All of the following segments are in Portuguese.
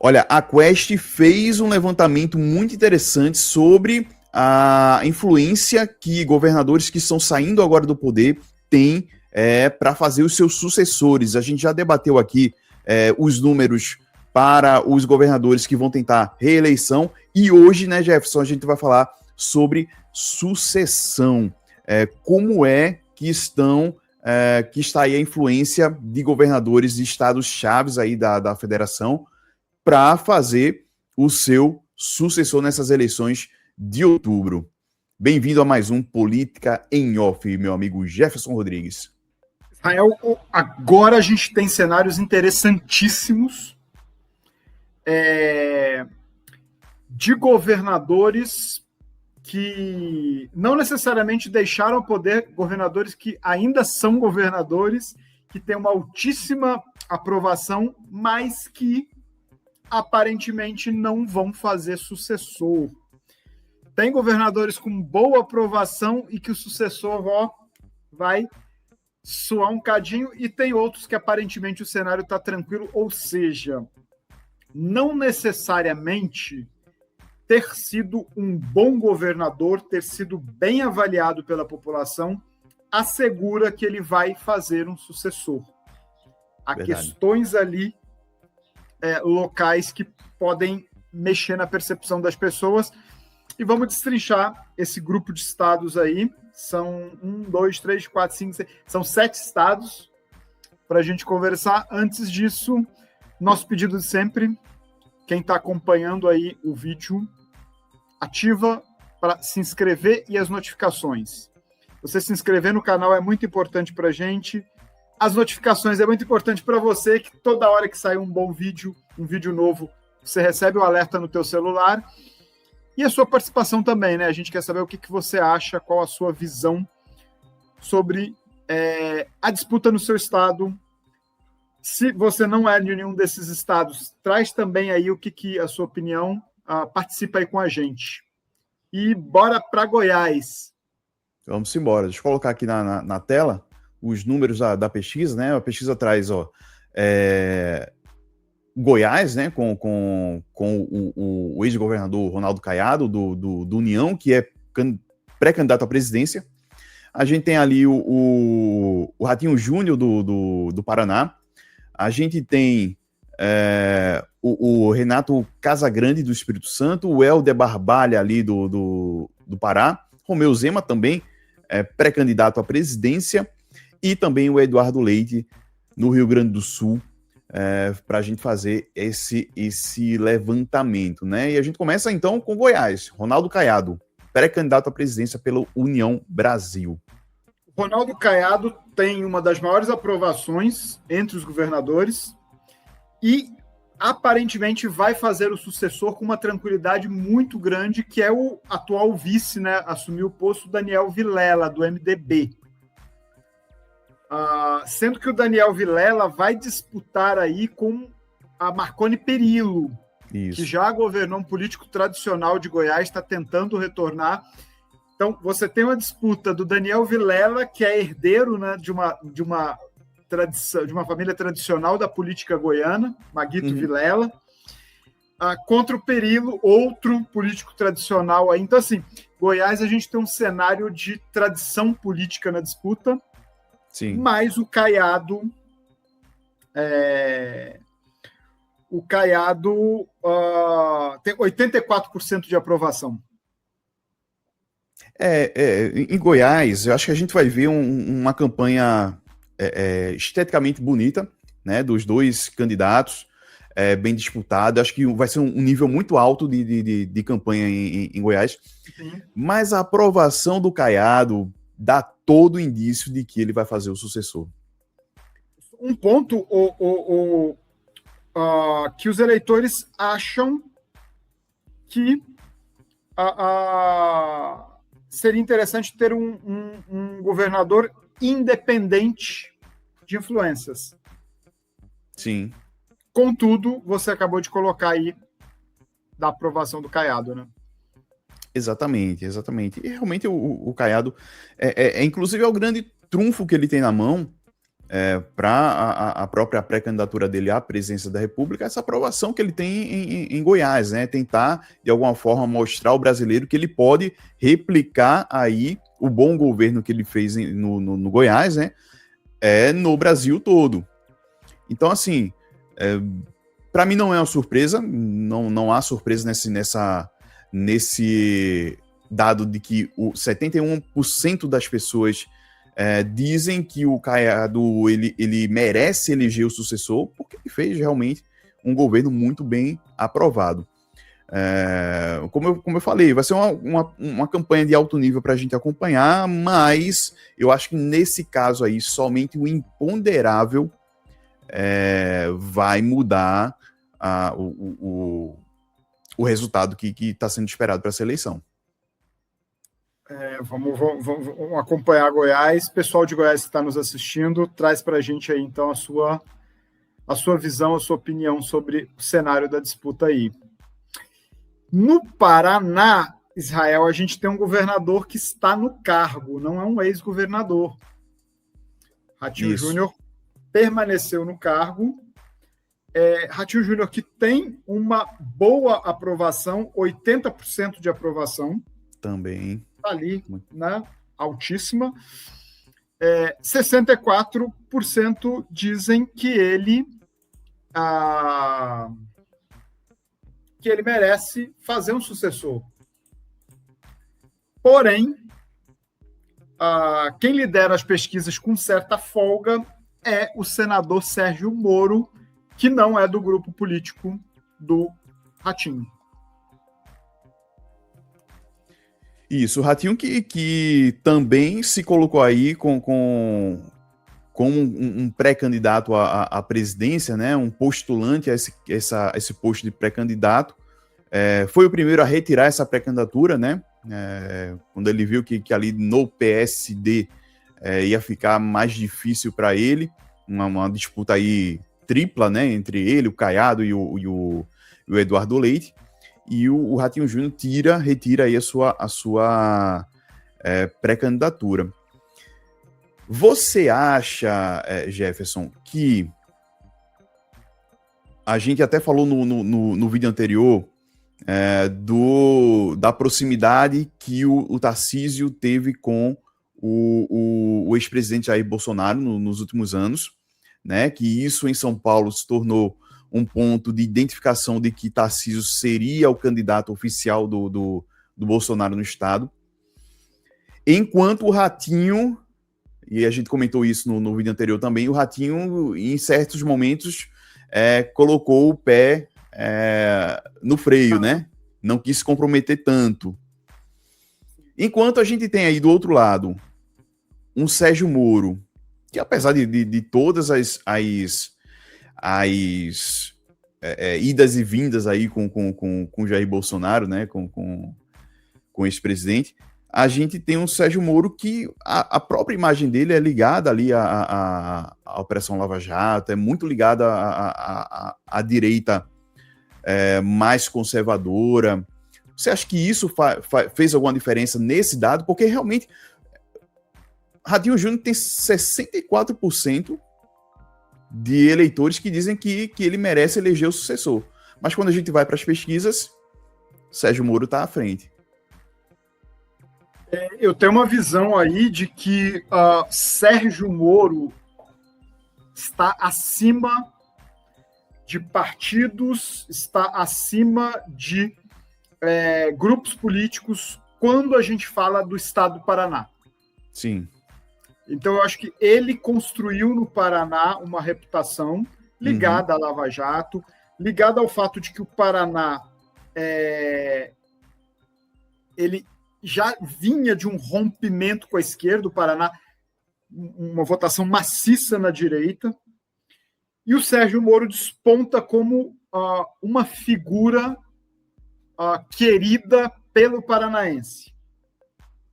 Olha, a Quest fez um levantamento muito interessante sobre a influência que governadores que estão saindo agora do poder têm para fazer os seus sucessores. A gente já debateu aqui os números para os governadores que vão tentar reeleição e hoje, né, Jefferson, a gente vai falar sobre sucessão. Como é que está aí a influência de governadores de estados-chaves aí da federação para fazer o seu sucessor nessas eleições de outubro. Bem-vindo a mais um Política em Off, meu amigo Jefferson Rodrigues. Israel, agora a gente tem cenários interessantíssimos de governadores que não necessariamente deixaram o poder, governadores que ainda são governadores, que têm uma altíssima aprovação, mas que aparentemente não vão fazer sucessor. Tem governadores com boa aprovação e que o sucessor vai suar um cadinho, e tem outros que aparentemente o cenário está tranquilo, ou seja, não necessariamente ter sido um bom governador, ter sido bem avaliado pela população, assegura que ele vai fazer um sucessor. Há questões ali locais que podem mexer na percepção das pessoas, e vamos destrinchar esse grupo de estados aí. São 1, 2, 3, 4, 5, 6, são 7 estados para a gente conversar. Antes disso, nosso pedido de sempre, quem está acompanhando aí o vídeo, ativa para se inscrever e as notificações. Você se inscrever no canal é muito importante para a gente. As notificações é muito importante para você, que toda hora que sai um bom vídeo, um vídeo novo, você recebe o alerta no teu celular. E a sua participação também, né? A gente quer saber o que você acha, qual a sua visão sobre a disputa no seu estado. Se você não é de nenhum desses estados, traz também aí o que a sua opinião, participa aí com a gente. E bora para Goiás. Vamos embora. Deixa eu colocar aqui na tela os números da pesquisa, né? A pesquisa traz, Goiás, né? Com o ex-governador Ronaldo Caiado, do União, que é pré-candidato à presidência. A gente tem ali o Ratinho Júnior do Paraná. A gente tem o Renato Casagrande do Espírito Santo, o Helder Barbalha ali do Pará, Romeu Zema também pré-candidato à presidência, e também o Eduardo Leite no Rio Grande do Sul, para a gente fazer esse levantamento, né? E a gente começa então com Goiás. Ronaldo Caiado, pré-candidato à presidência pela União Brasil. Ronaldo Caiado tem uma das maiores aprovações entre os governadores e aparentemente vai fazer o sucessor com uma tranquilidade muito grande, que é o atual vice, né? Assumiu o posto, Daniel Vilela, do MDB. Sendo que o Daniel Vilela vai disputar aí com a Marconi Perillo, Isso, que já governou, um político tradicional de Goiás, está tentando retornar. Então, você tem uma disputa do Daniel Vilela, que é herdeiro, né, de uma família tradicional da política goiana, Maguito Vilela, contra o Perillo, outro político tradicional aí. Então, assim, Goiás, a gente tem um cenário de tradição política na disputa. sim. Mas o Caiado tem 84% de aprovação. Em Goiás, eu acho que a gente vai ver uma campanha esteticamente bonita, né, dos dois candidatos, bem disputada. Acho que vai ser um nível muito alto de campanha em Goiás. Sim. Mas a aprovação do Caiado dá todo o indício de que ele vai fazer o sucessor. Um ponto que os eleitores acham que seria interessante ter um governador independente de influências. Sim. Contudo, você acabou de colocar aí da aprovação do Caiado, né? Exatamente. E realmente o Caiado, inclusive, é o grande trunfo que ele tem na mão, para a própria pré-candidatura dele à presidência da República, essa aprovação que ele tem em Goiás, né? Tentar, de alguma forma, mostrar ao brasileiro que ele pode replicar aí o bom governo que ele fez no Goiás, né? No Brasil todo. Então, assim, para mim não é uma surpresa, não há surpresa nesse dado de que 71% das pessoas dizem que o Caiado ele merece eleger o sucessor, porque ele fez realmente um governo muito bem aprovado. Como eu falei, vai ser uma campanha de alto nível para a gente acompanhar, mas eu acho que nesse caso aí, somente o imponderável vai mudar o resultado que está sendo esperado para essa eleição. Vamos acompanhar Goiás. Pessoal de Goiás que está nos assistindo, traz para a gente aí, então, a sua visão, a sua opinião sobre o cenário da disputa aí. No Paraná, Israel, a gente tem um governador que está no cargo, não é um ex-governador. Ratinho Júnior permaneceu no cargo. Ratinho Júnior que tem uma boa aprovação, 80% de aprovação. Também. Ali, né, altíssima. 64% dizem que ele merece fazer um sucessor. Porém, quem lidera as pesquisas com certa folga é o senador Sérgio Moro, que não é do grupo político do Ratinho. Isso, o Ratinho que também se colocou aí como um pré-candidato à presidência, né, um postulante a esse posto de pré-candidato. Foi o primeiro a retirar essa pré-candidatura, né, quando ele viu que ali no PSD ia ficar mais difícil para ele, uma disputa aí tripla, né, entre ele, o Caiado e o Eduardo Leite. E o Ratinho Júnior retira aí a sua pré-candidatura. Você acha, Jefferson, que a gente até falou no vídeo anterior da proximidade que o Tarcísio teve com o ex-presidente Jair Bolsonaro nos últimos anos, né? Que isso em São Paulo se tornou um ponto de identificação de que Tarcísio seria o candidato oficial do Bolsonaro no estado. Enquanto o Ratinho, e a gente comentou isso no vídeo anterior também, o Ratinho, em certos momentos, colocou o pé no freio, né? Não quis se comprometer tanto. Enquanto a gente tem aí do outro lado um Sérgio Moro, que apesar de todas as idas e vindas aí com Jair Bolsonaro, né, com esse presidente, a gente tem um Sérgio Moro que a própria imagem dele é ligada ali à Operação Lava Jato, é muito ligada à direita mais conservadora. Você acha que isso fez alguma diferença nesse dado? Porque realmente Ratinho Júnior tem 64% de eleitores que dizem que ele merece eleger o sucessor. Mas quando a gente vai para as pesquisas, Sérgio Moro está à frente. Eu tenho uma visão aí de que Sérgio Moro está acima de partidos, está acima de grupos políticos quando a gente fala do estado do Paraná. Sim. Então, eu acho que ele construiu no Paraná uma reputação ligada à Lava Jato, ligada ao fato de que o Paraná ele já vinha de um rompimento com a esquerda, o Paraná, uma votação maciça na direita, e o Sérgio Moro desponta como uma figura querida pelo paranaense.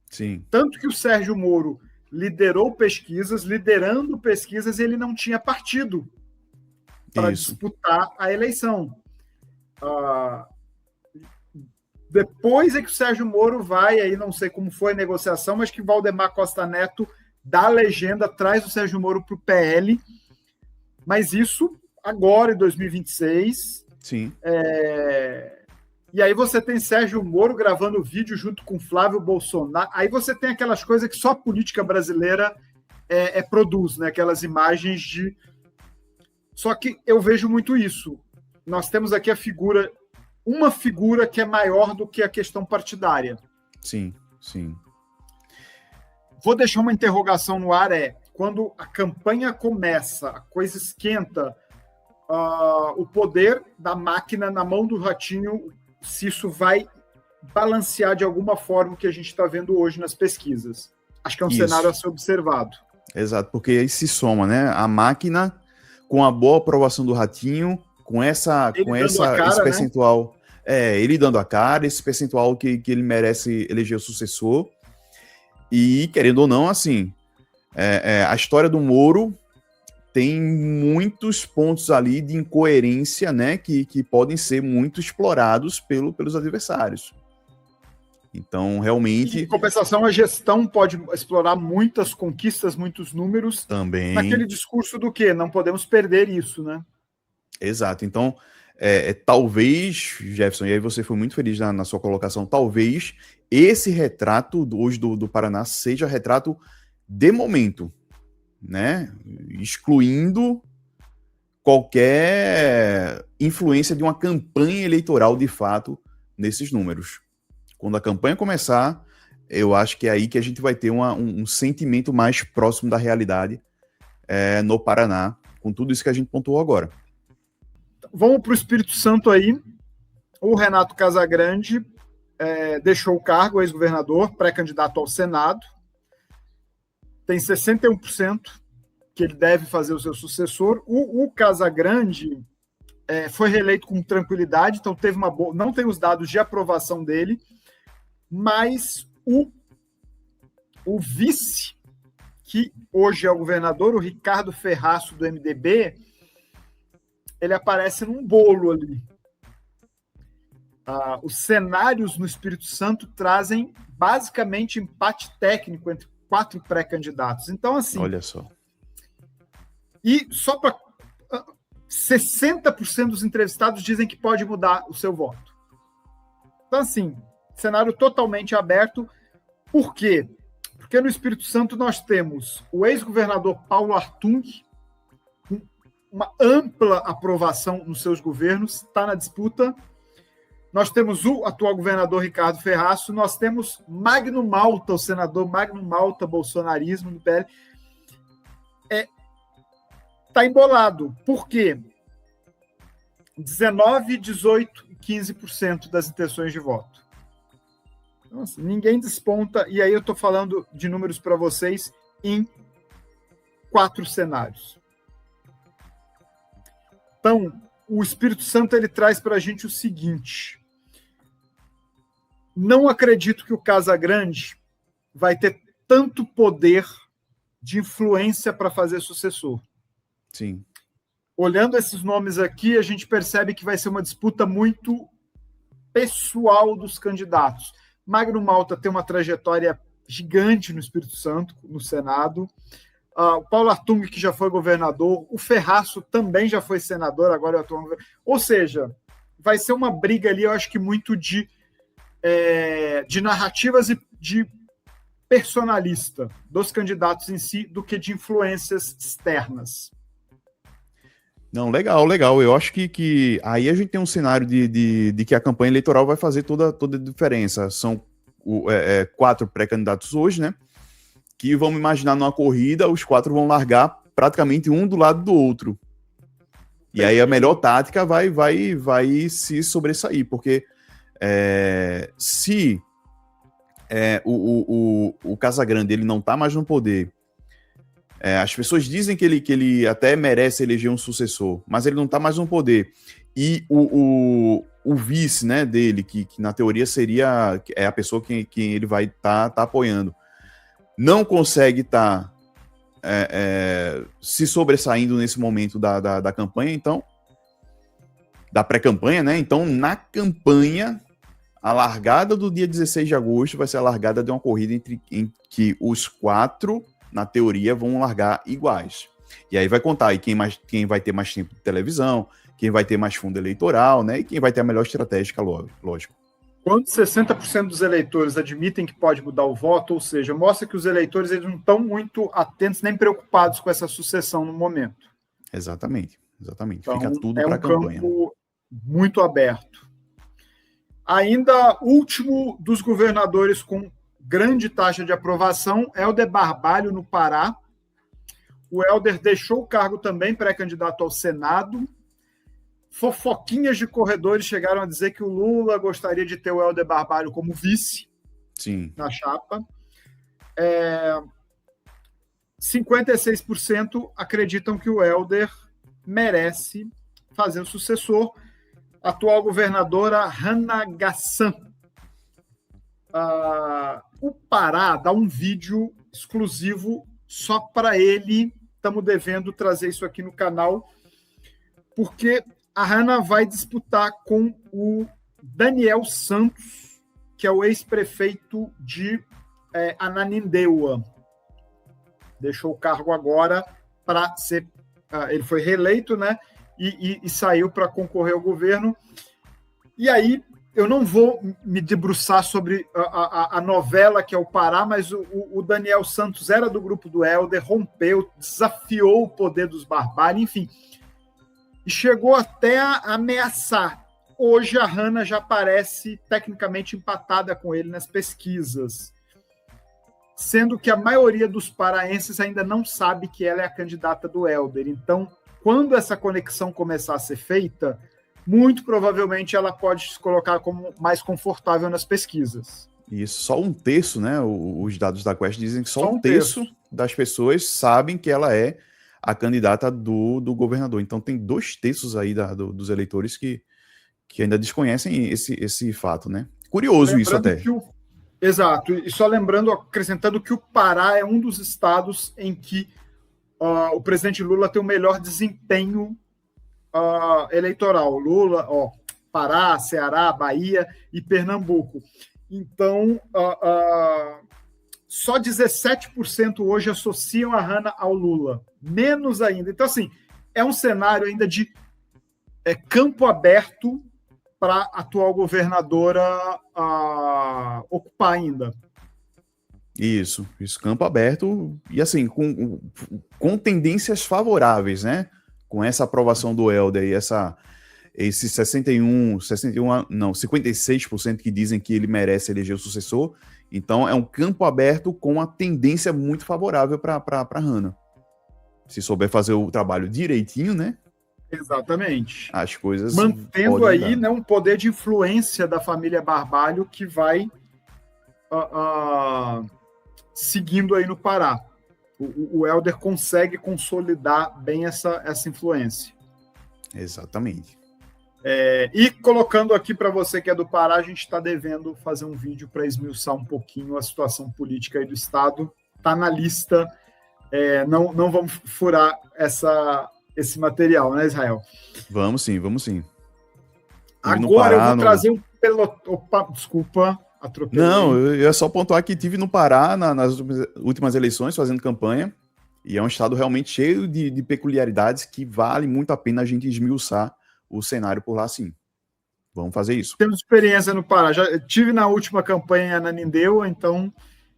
Sim. Tanto que o Sérgio Moro liderando pesquisas, ele não tinha partido para disputar a eleição. Depois é que o Sérgio Moro vai, aí não sei como foi a negociação, mas que Valdemar Costa Neto dá a legenda, traz o Sérgio Moro para o PL, mas isso agora, em 2026. Sim. E aí você tem Sérgio Moro gravando vídeo junto com Flávio Bolsonaro. Aí você tem aquelas coisas que só a política brasileira produz, né? Aquelas imagens de... Só que eu vejo muito isso. Nós temos aqui uma figura que é maior do que a questão partidária. Sim, sim. Vou deixar uma interrogação no ar, quando a campanha começa, a coisa esquenta, o poder da máquina na mão do Ratinho, se isso vai balancear de alguma forma o que a gente está vendo hoje nas pesquisas. Acho que é um cenário a ser observado. Exato, porque aí se soma, né? A máquina com a boa aprovação do Ratinho, esse percentual, né? Ele dando a cara, esse percentual que ele merece eleger o sucessor. E, querendo ou não, assim, a história do Moro tem muitos pontos ali de incoerência, né, que podem ser muito explorados pelos adversários. Então, realmente... Em compensação, a gestão pode explorar muitas conquistas, muitos números. Também. Naquele discurso do quê? Não podemos perder isso, né? Exato. Então, talvez, Jefferson, e aí você foi muito feliz na sua colocação, talvez esse retrato hoje do Paraná seja retrato de momento, né? Excluindo qualquer influência de uma campanha eleitoral de fato nesses números. Quando a campanha começar, eu acho que é aí que a gente vai ter um sentimento mais próximo da realidade no Paraná, com tudo isso que a gente pontuou agora. Vamos para o Espírito Santo aí. O Renato Casagrande deixou o cargo, ex-governador, pré-candidato ao Senado. Tem 61% que ele deve fazer o seu sucessor. O Casagrande foi reeleito com tranquilidade, então teve uma boa... Não tem os dados de aprovação dele, mas o vice, que hoje é o governador, o Ricardo Ferraço, do MDB, ele aparece num bolo ali. Os cenários no Espírito Santo trazem basicamente empate técnico entre 4 pré-candidatos. Então, assim... Olha só. E só para... 60% dos entrevistados dizem que pode mudar o seu voto. Então, assim, cenário totalmente aberto. Por quê? Porque no Espírito Santo nós temos o ex-governador Paulo Artung, com uma ampla aprovação nos seus governos, está na disputa. Nós temos o atual governador Ricardo Ferraço, nós temos Magno Malta, o senador Magno Malta, bolsonarismo do PL. Está embolado. Por quê? 19, 18 e 15% das intenções de voto. Então, assim, ninguém desponta, e aí eu estou falando de números para vocês em 4 cenários. Então, o Espírito Santo ele traz para a gente o seguinte: não acredito que o Casagrande vai ter tanto poder de influência para fazer sucessor. Sim. Olhando esses nomes aqui, a gente percebe que vai ser uma disputa muito pessoal dos candidatos. Magno Malta tem uma trajetória gigante no Espírito Santo, no Senado. O Paulo Artung, que já foi governador. O Ferraço também já foi senador, agora é atual governador. Ou seja, vai ser uma briga ali, eu acho que muito de narrativas e de personalista dos candidatos em si, do que de influências externas. Não, legal. Eu acho que aí a gente tem um cenário de que a campanha eleitoral vai fazer toda a diferença. São 4 pré-candidatos hoje, né? Que vamos imaginar numa corrida, os 4 vão largar praticamente um do lado do outro. E aí a melhor tática vai se sobressair, porque se o Casagrande ele não está mais no poder, as pessoas dizem que ele até merece eleger um sucessor, mas ele não está mais no poder. E o vice, né, dele, que na teoria seria a pessoa que ele vai tá apoiando, não consegue estar se sobressaindo nesse momento da campanha, então, da pré-campanha, né? Então, na campanha, a largada do dia 16 de agosto vai ser a largada de uma corrida em que os 4 na teoria, vão largar iguais. E aí vai contar aí quem vai ter mais tempo de televisão, quem vai ter mais fundo eleitoral, né? E quem vai ter a melhor estratégia, lógico. Quando 60% dos eleitores admitem que pode mudar o voto, ou seja, mostra que os eleitores eles não estão muito atentos nem preocupados com essa sucessão no momento. Exatamente. Então, fica tudo para a campanha. É um campo muito aberto. Ainda, último dos governadores com grande taxa de aprovação, Helder Barbalho, no Pará. O Helder deixou o cargo também, pré-candidato ao Senado. Fofoquinhas de corredores chegaram a dizer que o Lula gostaria de ter o Helder Barbalho como vice. Sim. Na chapa. 56% acreditam que o Helder merece fazer o sucessor. Atual governadora Hannah Gassan. O Pará dá um vídeo exclusivo só para ele. Estamos devendo trazer isso aqui no canal, porque a Hannah vai disputar com o Daniel Santos, que é o ex-prefeito de Ananindeua. Deixou o cargo agora para ser... ele foi reeleito, né? E saiu para concorrer ao governo. E aí, eu não vou me debruçar sobre a novela que é o Pará, mas o Daniel Santos era do grupo do Helder, rompeu, desafiou o poder dos Barbalho, enfim. E chegou até a ameaçar. Hoje a Hannah já parece tecnicamente empatada com ele nas pesquisas, sendo que a maioria dos paraenses ainda não sabe que ela é a candidata do Helder. Então, quando essa conexão começar a ser feita, muito provavelmente ela pode se colocar como mais confortável nas pesquisas. Isso, só um terço, né? Os dados da Quest dizem que só um terço das pessoas sabem que ela é a candidata do governador. Então tem 2/3 aí dos eleitores que ainda desconhecem esse fato, né? Curioso lembrando isso até. Exato. E só lembrando, acrescentando que o Pará é um dos estados em que o presidente Lula tem o melhor desempenho eleitoral. Lula, Pará, Ceará, Bahia e Pernambuco. Então, só 17% hoje associam a Hannah ao Lula. Menos ainda. Então, assim, é um cenário ainda de campo aberto para a atual governadora ocupar ainda. Isso, campo aberto e assim, com tendências favoráveis, né? Com essa aprovação do Helder e esse 56% que dizem que ele merece eleger o sucessor. Então é um campo aberto com uma tendência muito favorável para Hannah. Se souber fazer o trabalho direitinho, né? Exatamente. As coisas mantendo aí, né, um poder de influência da família Barbalho que vai seguindo aí no Pará. O Helder consegue consolidar bem essa influência. Exatamente. E colocando aqui para você que é do Pará, a gente está devendo fazer um vídeo para esmiuçar um pouquinho a situação política aí do Estado. Está na lista. Não vamos furar esse material, né, Israel? Vamos sim. Agora eu vou trazer um pelotão. Opa, desculpa, atropelei. Não, eu ia só pontuar que estive no Pará nas últimas eleições, fazendo campanha, e é um estado realmente cheio de peculiaridades que vale muito a pena a gente esmiuçar o cenário por lá, sim. Vamos fazer isso. Temos experiência no Pará. Já estive na última campanha em Ananindeua, então,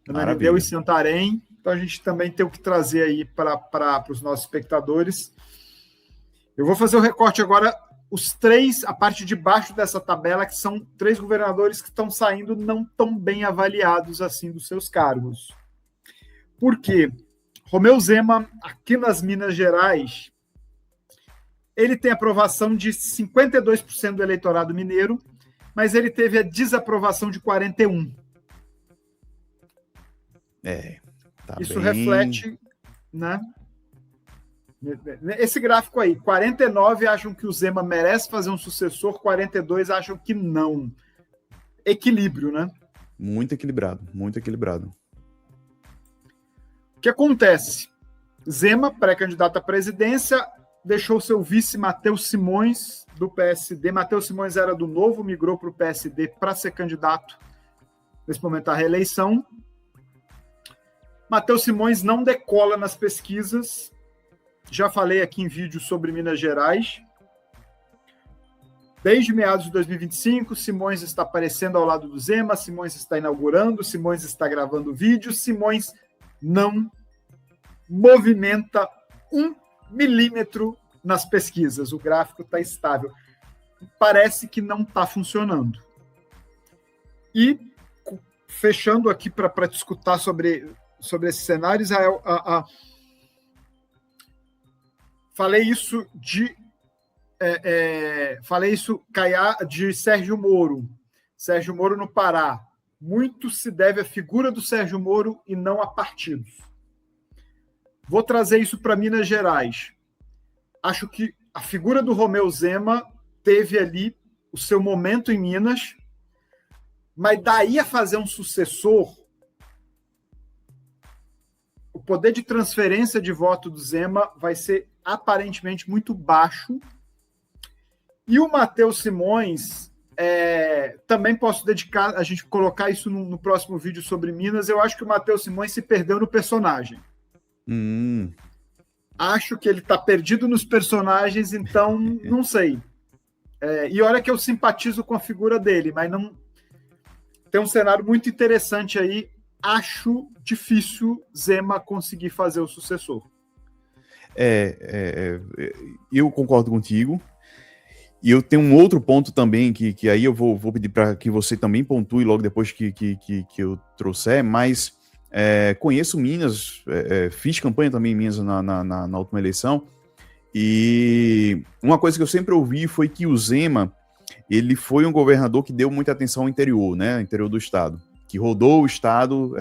Ananindeua e Santarém. Então, a gente também tem o que trazer aí para os nossos espectadores. Eu vou fazer o recorte agora, a parte de baixo dessa tabela, que são 3 governadores que estão saindo não tão bem avaliados assim dos seus cargos. Por quê? Romeu Zema, aqui nas Minas Gerais, ele tem aprovação de 52% do eleitorado mineiro, mas ele teve a desaprovação de 41%. Isso reflete, né? Esse gráfico aí, 49 acham que o Zema merece fazer um sucessor, 42 acham que não. Equilíbrio, né? Muito equilibrado. O que acontece? Zema, pré-candidato à presidência, deixou seu vice Matheus Simões, do PSD. Matheus Simões era do Novo, migrou para o PSD para ser candidato, nesse momento, à reeleição. Matheus Simões não decola nas pesquisas. Já falei aqui em vídeo sobre Minas Gerais. Desde meados de 2025, Simões está aparecendo ao lado do Zema, Simões está inaugurando, Simões está gravando vídeos, Simões não movimenta 1 milímetro nas pesquisas. O gráfico está estável. Parece que não está funcionando. E, fechando aqui para discutir sobre esse cenário, Israel, falei isso de Sérgio Moro. Sérgio Moro no Pará. Muito se deve à figura do Sérgio Moro e não a partidos. Vou trazer isso para Minas Gerais. Acho que a figura do Romeu Zema teve ali o seu momento em Minas, mas daí a fazer um sucessor, o poder de transferência de voto do Zema vai ser aparentemente muito baixo. E o Matheus Simões, também posso dedicar, a gente colocar isso no próximo vídeo sobre Minas. Eu acho que o Matheus Simões se perdeu no personagem. Acho que ele está perdido nos personagens, então não sei. E olha que eu simpatizo com a figura dele, mas não tem um cenário muito interessante aí. Acho difícil Zema conseguir fazer o sucessor. Eu concordo contigo. E eu tenho um outro ponto também, que aí eu vou pedir para que você também pontue logo depois que eu trouxer, mas conheço Minas, fiz campanha também em Minas na última eleição, e uma coisa que eu sempre ouvi foi que o Zema, ele foi um governador que deu muita atenção ao interior, né, interior do estado, que rodou o estado,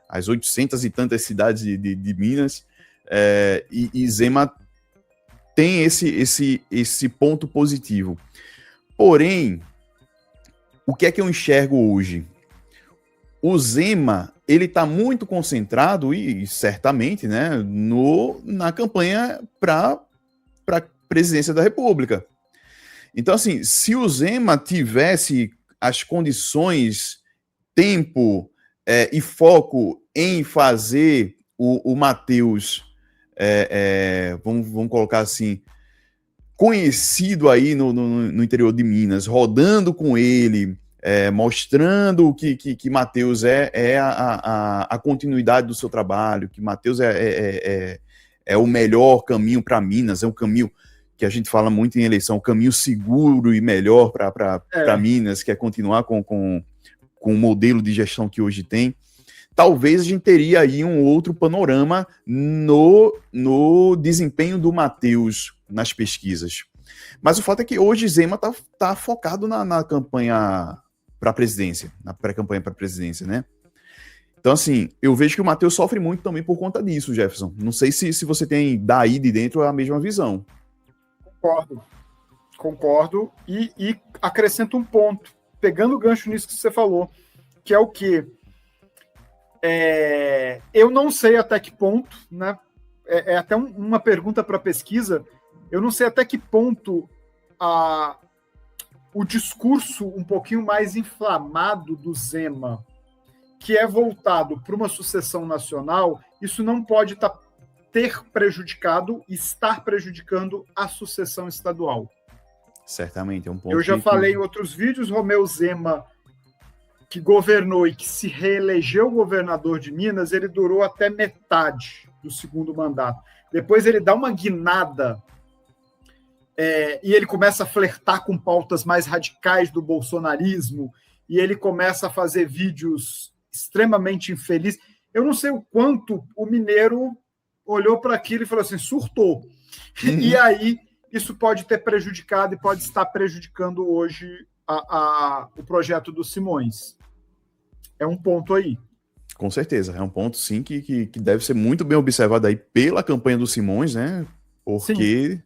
as 800 e tantas cidades de Minas, e Zema tem esse ponto positivo. Porém, o que é que eu enxergo hoje? O Zema, ele está muito concentrado, e certamente, né, na campanha para a presidência da República. Então, assim, se o Zema tivesse as condições, tempo e foco em fazer o Matheus, vamos colocar assim, conhecido aí no interior de Minas, rodando com ele, mostrando que Matheus é a continuidade do seu trabalho, que Matheus é o melhor caminho para Minas, é um caminho que a gente fala muito em eleição, um caminho seguro e melhor para Minas, que é continuar com o modelo de gestão que hoje tem. Talvez a gente teria aí um outro panorama no desempenho do Matheus nas pesquisas. Mas o fato é que hoje Zema tá focado na campanha para a presidência, na pré-campanha para a presidência, né? Então, assim, eu vejo que o Matheus sofre muito também por conta disso, Jefferson. Não sei se você tem daí de dentro a mesma visão. Concordo. E acrescento um ponto, pegando o gancho nisso que você falou, que é o quê? Eu não sei até que ponto, né? Até uma pergunta para pesquisa. Eu não sei até que ponto o discurso um pouquinho mais inflamado do Zema, que é voltado para uma sucessão nacional, isso não pode ter prejudicado, estar prejudicando a sucessão estadual. Certamente, é um ponto. Eu já falei em outros vídeos, Romeu Zema, que governou e que se reelegeu governador de Minas, ele durou até metade do segundo mandato. Depois ele dá uma guinada e ele começa a flertar com pautas mais radicais do bolsonarismo, e ele começa a fazer vídeos extremamente infelizes. Eu não sei o quanto o mineiro olhou para aquilo e falou assim, surtou. E aí isso pode ter prejudicado e pode estar prejudicando hoje o projeto do Simões. É um ponto aí. Com certeza, é um ponto, sim, que deve ser muito bem observado aí pela campanha do Simões, né? Porque, sim,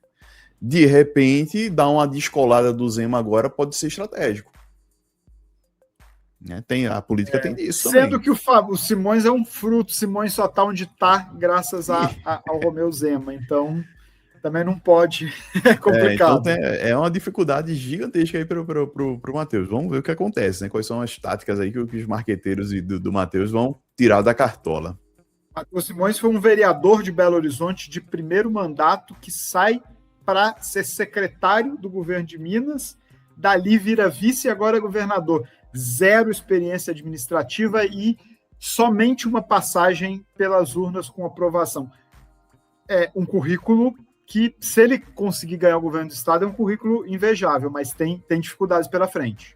de repente, dar uma descolada do Zema agora pode ser estratégico. A política tem disso também. Sendo que o Simões é um fruto, Simões só está onde está graças ao Romeu Zema, então também não pode. É complicado. Então é uma dificuldade gigantesca aí para o Matheus. Vamos ver o que acontece, né? Quais são as táticas aí que os marqueteiros do Matheus vão tirar da cartola. Matheus Simões foi um vereador de Belo Horizonte de primeiro mandato que sai para ser secretário do governo de Minas, dali vira vice e agora é governador. Zero experiência administrativa e somente uma passagem pelas urnas com aprovação. É um currículo que, se ele conseguir ganhar o governo do estado, é um currículo invejável, mas tem dificuldades pela frente.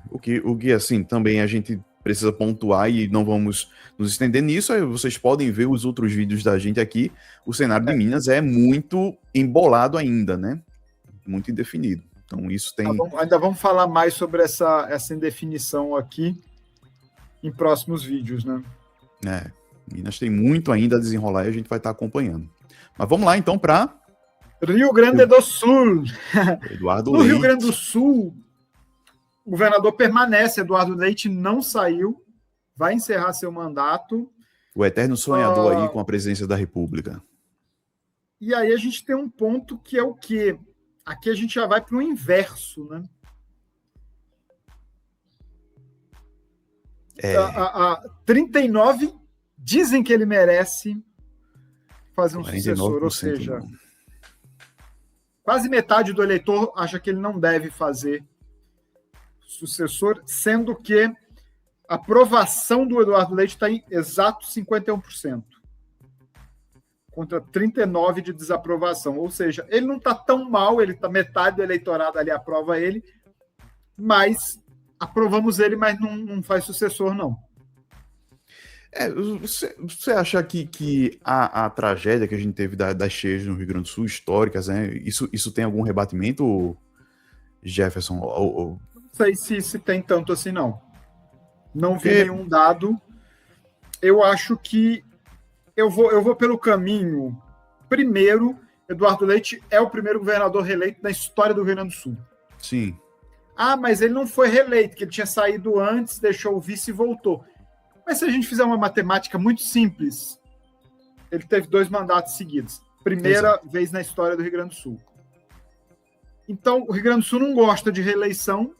O que assim, também a gente precisa pontuar e não vamos nos estender nisso, aí vocês podem ver os outros vídeos da gente aqui. O cenário de Minas é muito embolado ainda, né? Muito indefinido. Então isso tem... Ainda vamos falar mais sobre essa indefinição aqui em próximos vídeos, né? Minas tem muito ainda a desenrolar e a gente vai estar acompanhando. Mas vamos lá então para Rio Grande do Sul. Eduardo No Leite. Rio Grande do Sul, o governador permanece, Eduardo Leite não saiu, vai encerrar seu mandato. O eterno sonhador aí com a presidência da República. E aí a gente tem um ponto que é o quê? Aqui a gente já vai para o inverso, né? 39 dizem que ele merece fazer um sucessor, ou seja, quase metade do eleitor acha que ele não deve fazer sucessor, sendo que a aprovação do Eduardo Leite está em exato 51%, contra 39% de desaprovação. Ou seja, ele não está tão mal, ele tá, metade do eleitorado ali aprova ele, mas aprovamos ele, mas não faz sucessor, não. Você acha que a tragédia que a gente teve das cheias no Rio Grande do Sul, históricas, né, isso tem algum rebatimento, Jefferson? Não sei se tem tanto assim, não. Não vi nenhum dado. Eu acho que eu vou pelo caminho. Primeiro, Eduardo Leite é o primeiro governador reeleito na história do Rio Grande do Sul. Sim. Mas ele não foi reeleito, que ele tinha saído antes, deixou o vice e voltou. Mas se a gente fizer uma matemática muito simples, ele teve 2 mandatos seguidos. Primeira vez na história do Rio Grande do Sul. Então, o Rio Grande do Sul não gosta de reeleição,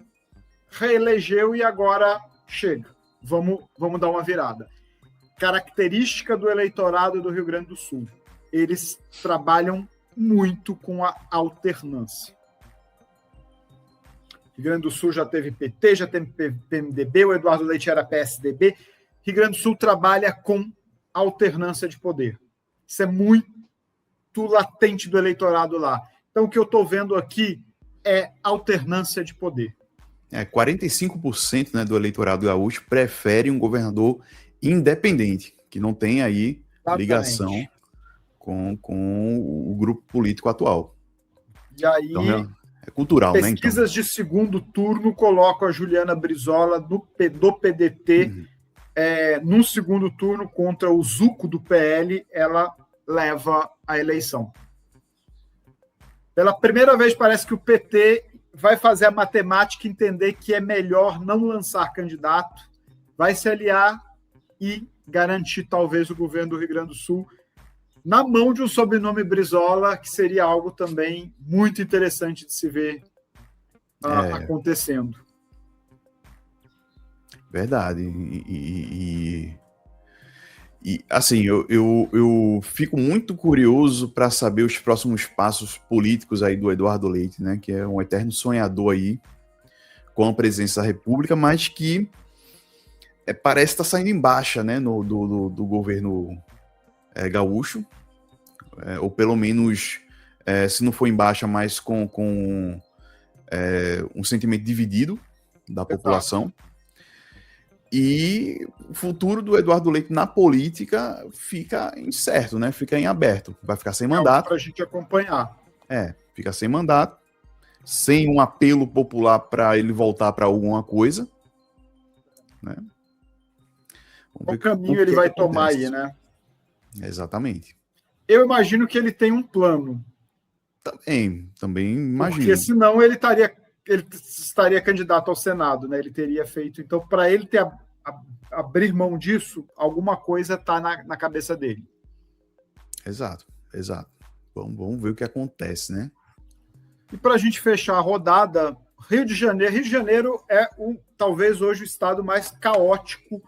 reelegeu e agora chega. Vamos dar uma virada. Característica do eleitorado do Rio Grande do Sul. Eles trabalham muito com a alternância. Rio Grande do Sul já teve PT, já teve PMDB, o Eduardo Leite era PSDB. Rio Grande do Sul trabalha com alternância de poder. Isso é muito latente do eleitorado lá. Então, o que eu estou vendo aqui é alternância de poder. 45%, né, do eleitorado gaúcho prefere um governador independente, que não tem aí ligação com o grupo político atual. E aí, então, é cultural, pesquisas, né? Pesquisas de segundo turno colocam a Juliana Brizola do PDT no segundo turno contra o Zuco do PL, ela leva a eleição. Pela primeira vez parece que o PT vai fazer a matemática e entender que é melhor não lançar candidato, vai se aliar e garantir talvez o governo do Rio Grande do Sul na mão de um sobrenome Brizola, que seria algo também muito interessante de se ver acontecendo. Verdade. E assim, eu fico muito curioso para saber os próximos passos políticos aí do Eduardo Leite, né? Que é um eterno sonhador aí com a presidência da República, mas que parece estar saindo em baixa, né? Do governo gaúcho, ou pelo menos, se não for em baixa, mas com um sentimento dividido da população. E o futuro do Eduardo Leite na política fica incerto, né? Fica em aberto. Vai ficar sem mandato. Para a gente acompanhar. Fica sem mandato, sem um apelo popular para ele voltar para alguma coisa. Né? Qual caminho ele vai tomar aí, né? Exatamente. Eu imagino que ele tem um plano. Também imagino. Porque senão ele estaria candidato ao Senado, né? Ele teria feito. Então, para ele abrir mão disso, alguma coisa está na cabeça dele. Exato. Vamos ver o que acontece, né? E para a gente fechar a rodada, Rio de Janeiro é talvez hoje o estado mais caótico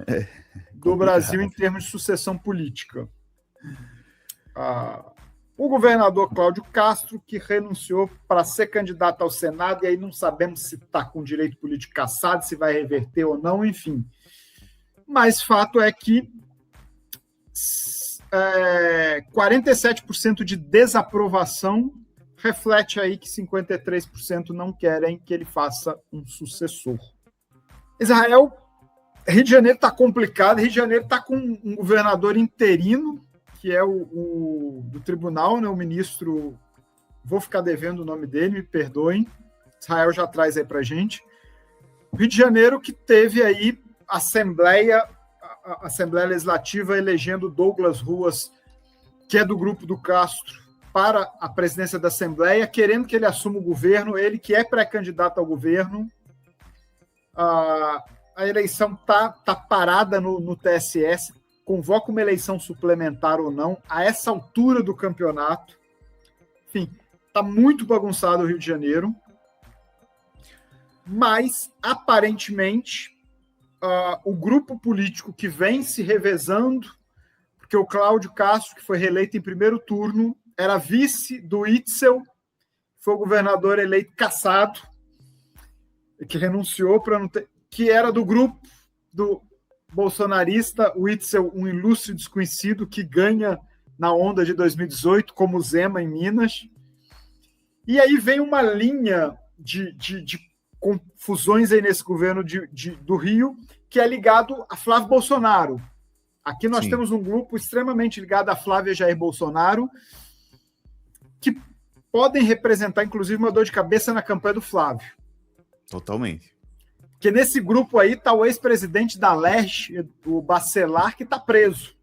do Brasil em termos de sucessão política. O governador Cláudio Castro, que renunciou para ser candidato ao Senado, e aí não sabemos se está com direito político cassado, se vai reverter ou não, enfim. Mas fato é que 47% de desaprovação reflete aí que 53% não querem que ele faça um sucessor. Israel, Rio de Janeiro está complicado, Rio de Janeiro está com um governador interino, que é o do tribunal, né, o ministro, vou ficar devendo o nome dele, me perdoem, Israel já traz aí para a gente. Rio de Janeiro que teve aí a Assembleia Legislativa elegendo Douglas Ruas, que é do grupo do Castro, para a presidência da Assembleia, querendo que ele assuma o governo, ele que é pré-candidato ao governo. A eleição tá parada no TSE, convoca uma eleição suplementar ou não, a essa altura do campeonato. Enfim, está muito bagunçado o Rio de Janeiro, mas, aparentemente, o grupo político que vem se revezando, porque o Cláudio Castro, que foi reeleito em primeiro turno, era vice do Itzel, foi o governador eleito cassado, que renunciou para não ter, que era do grupo do bolsonarista, o Itzel, um ilustre desconhecido que ganha na onda de 2018, como Zema em Minas. E aí vem uma linha de confusões aí nesse governo do Rio, que é ligado a Flávio Bolsonaro. Aqui nós temos um grupo extremamente ligado a Flávia Jair Bolsonaro, que podem representar, inclusive, uma dor de cabeça na campanha do Flávio. Totalmente. Porque nesse grupo aí está o ex-presidente da Leste, o Bacelar, que está preso.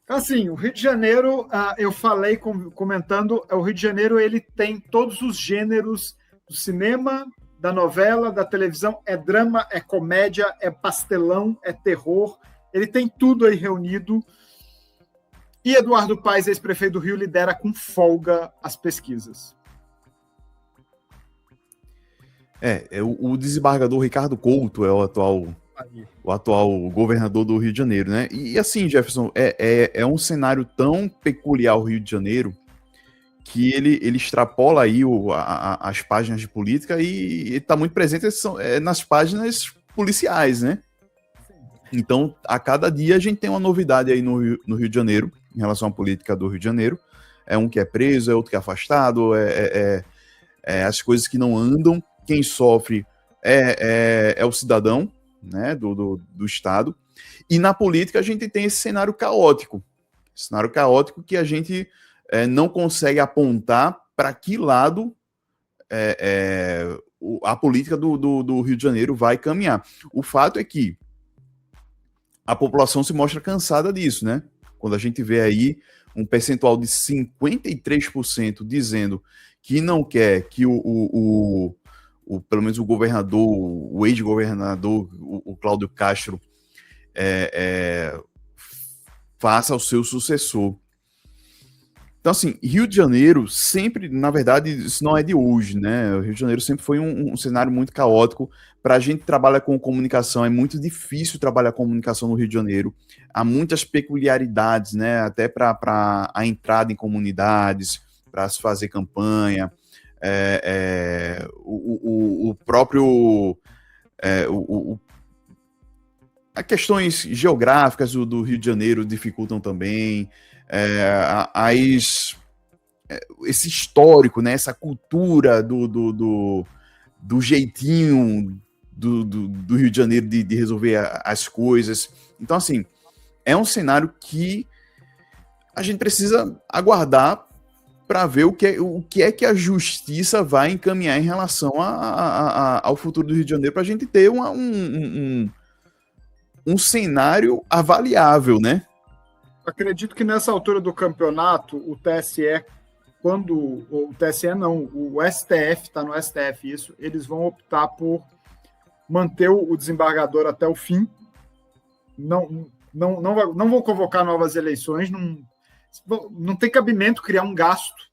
Então, assim, o Rio de Janeiro, eu falei comentando, o Rio de Janeiro ele tem todos os gêneros do cinema, da novela, da televisão, é drama, é comédia, é pastelão, é terror, ele tem tudo aí reunido. E Eduardo Paes, ex-prefeito do Rio, lidera com folga as pesquisas. O desembargador Ricardo Couto é o atual governador do Rio de Janeiro, né? E assim, Jefferson, é um cenário tão peculiar o Rio de Janeiro que ele extrapola aí as páginas de política e está muito presente nas páginas policiais, né? Então, a cada dia a gente tem uma novidade aí no Rio de Janeiro, em relação à política do Rio de Janeiro. É um que é preso, é outro que é afastado, as coisas que não andam. Quem sofre é o cidadão, né, do Estado. E na política a gente tem esse cenário caótico. Cenário caótico que a gente não consegue apontar para que lado a política do Rio de Janeiro vai caminhar. O fato é que a população se mostra cansada disso, né? Quando a gente vê aí um percentual de 53% dizendo que não quer que pelo menos o governador, o ex-governador, o Cláudio Castro, faça o seu sucessor. Então, assim, Rio de Janeiro sempre, na verdade, isso não é de hoje, né? O Rio de Janeiro sempre foi um cenário muito caótico. Para a gente que trabalha com comunicação, é muito difícil trabalhar comunicação no Rio de Janeiro. Há muitas peculiaridades, né? Até para a entrada em comunidades, para se fazer campanha. O próprio... as questões geográficas do Rio de Janeiro dificultam também. Esse histórico, né, essa cultura do jeitinho do Rio de Janeiro de resolver as coisas. Então, assim, é um cenário que a gente precisa aguardar para ver o que é que a justiça vai encaminhar em relação ao futuro do Rio de Janeiro, para a gente ter um cenário avaliável, né? Acredito que nessa altura do campeonato, o TSE, o TSE não, o STF, está no STF isso, eles vão optar por manter o desembargador até o fim, não vão convocar novas eleições, não tem cabimento criar um gasto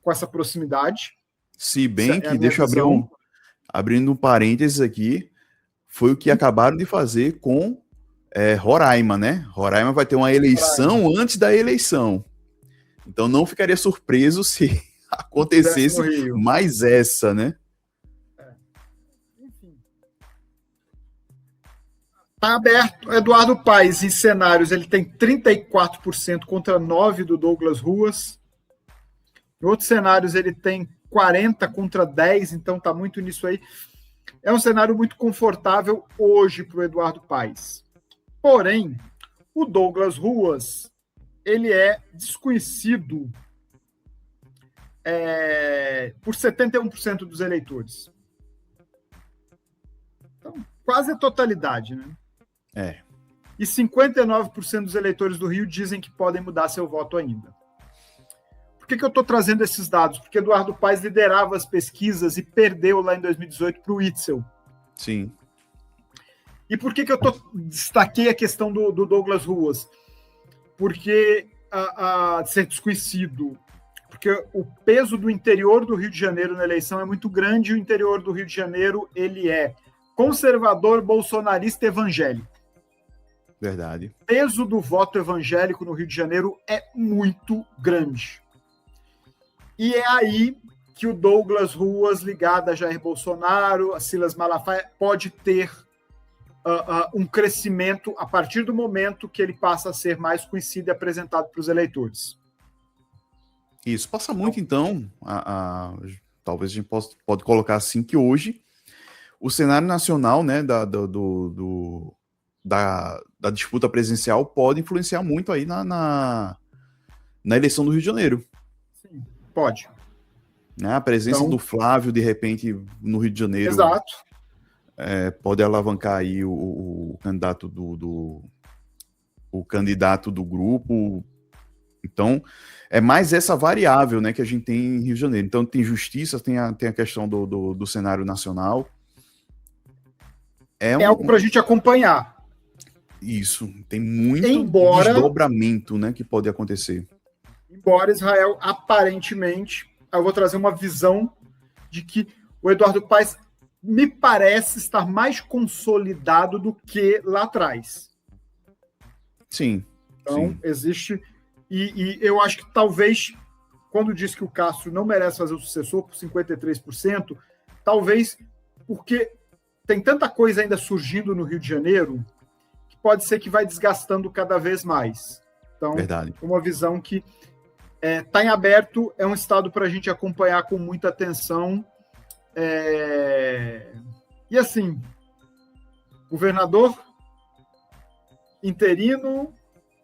com essa proximidade. Se bem que, deixa eu abrindo um parênteses aqui, foi o que acabaram de fazer com Roraima, né? Roraima vai ter uma eleição antes da eleição. Então não ficaria surpreso se acontecesse mais essa, né? Enfim. Tá aberto. Eduardo Paes, em cenários, ele tem 34% contra 9% do Douglas Ruas. Em outros cenários, ele tem 40% contra 10%, então tá muito nisso aí. É um cenário muito confortável hoje para o Eduardo Paes. Porém, o Douglas Ruas, ele é desconhecido por 71% dos eleitores. Então, quase a totalidade, né? E 59% dos eleitores do Rio dizem que podem mudar seu voto ainda. Por que eu estou trazendo esses dados? Porque Eduardo Paes liderava as pesquisas e perdeu lá em 2018 para o Witzel. Sim. E por que eu destaquei a questão do Douglas Ruas? Porque de ser desconhecido. Porque o peso do interior do Rio de Janeiro na eleição é muito grande, e o interior do Rio de Janeiro ele é conservador, bolsonarista, evangélico. Verdade. O peso do voto evangélico no Rio de Janeiro é muito grande. E é aí que o Douglas Ruas, ligado a Jair Bolsonaro, a Silas Malafaia, pode ter um crescimento a partir do momento que ele passa a ser mais conhecido e apresentado para os eleitores. Isso, passa muito, então, talvez a gente pode colocar assim, que hoje o cenário nacional, né, da disputa presidencial pode influenciar muito aí na eleição do Rio de Janeiro. Sim, pode. Né, a presença do Flávio, de repente, no Rio de Janeiro. Exato. Pode alavancar aí o candidato do grupo. Então, é mais essa variável, né, que a gente tem em Rio de Janeiro. Então, tem justiça, tem a questão do cenário nacional. É algo para a gente acompanhar. Isso, tem muito desdobramento, né, que pode acontecer. Embora Israel, aparentemente, eu vou trazer uma visão de que o Eduardo Paes me parece estar mais consolidado do que lá atrás. Sim. Então, sim. Existe... E eu acho que talvez, quando diz que o Castro não merece fazer o sucessor por 53%, talvez porque tem tanta coisa ainda surgindo no Rio de Janeiro que pode ser que vai desgastando cada vez mais. Então, Verdade. Uma visão que está em aberto, é um estado para a gente acompanhar com muita atenção. E assim, governador interino,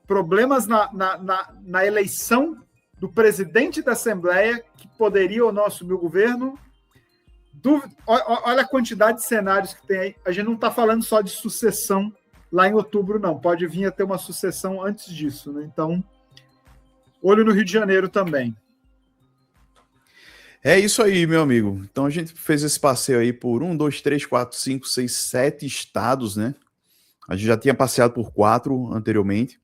problemas na eleição do presidente da Assembleia, que poderia ou não assumir o governo. Olha a quantidade de cenários que tem aí. A gente não está falando só de sucessão lá em outubro, não. Pode vir a ter uma sucessão antes disso, né? Então, olho no Rio de Janeiro também. É isso aí, meu amigo. Então a gente fez esse passeio aí por 1, 2, 3, 4, 5, 6, 7 estados, né? A gente já tinha passeado por 4 anteriormente.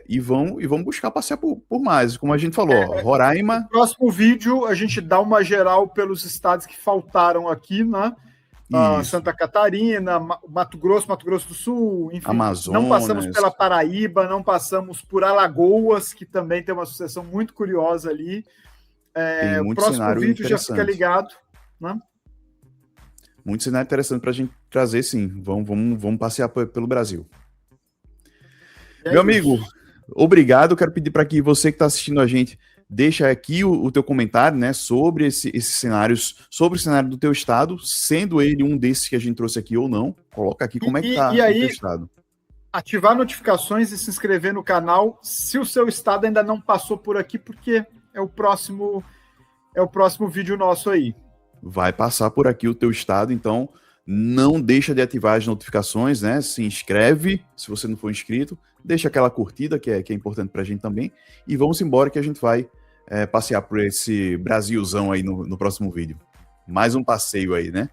E vamos buscar passear por mais, como a gente falou. Roraima. No próximo vídeo, a gente dá uma geral pelos estados que faltaram aqui, né? Santa Catarina, Mato Grosso do Sul, enfim. Amazonas. Não passamos pela Paraíba, não passamos por Alagoas, que também tem uma sucessão muito curiosa ali. O próximo vídeo já fica ligado, né? Muito cenário interessante para a gente trazer, sim. Vamos passear pelo Brasil. Meu amigo, obrigado. Quero pedir para que você que está assistindo a gente deixa aqui o teu comentário, né, sobre esses cenários, sobre o cenário do teu estado, sendo ele um desses que a gente trouxe aqui ou não. Coloca aqui como é que está o teu estado. Ativar notificações e se inscrever no canal se o seu estado ainda não passou por aqui, porque é o próximo vídeo nosso aí. Vai passar por aqui o teu estado, então não deixa de ativar as notificações, né? Se inscreve, se você não for inscrito, deixa aquela curtida, que é importante pra gente também, e vamos embora que a gente vai passear por esse Brasilzão aí no próximo vídeo. Mais um passeio aí, né?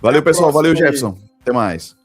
Valeu, pessoal. Valeu, Jefferson. Até mais.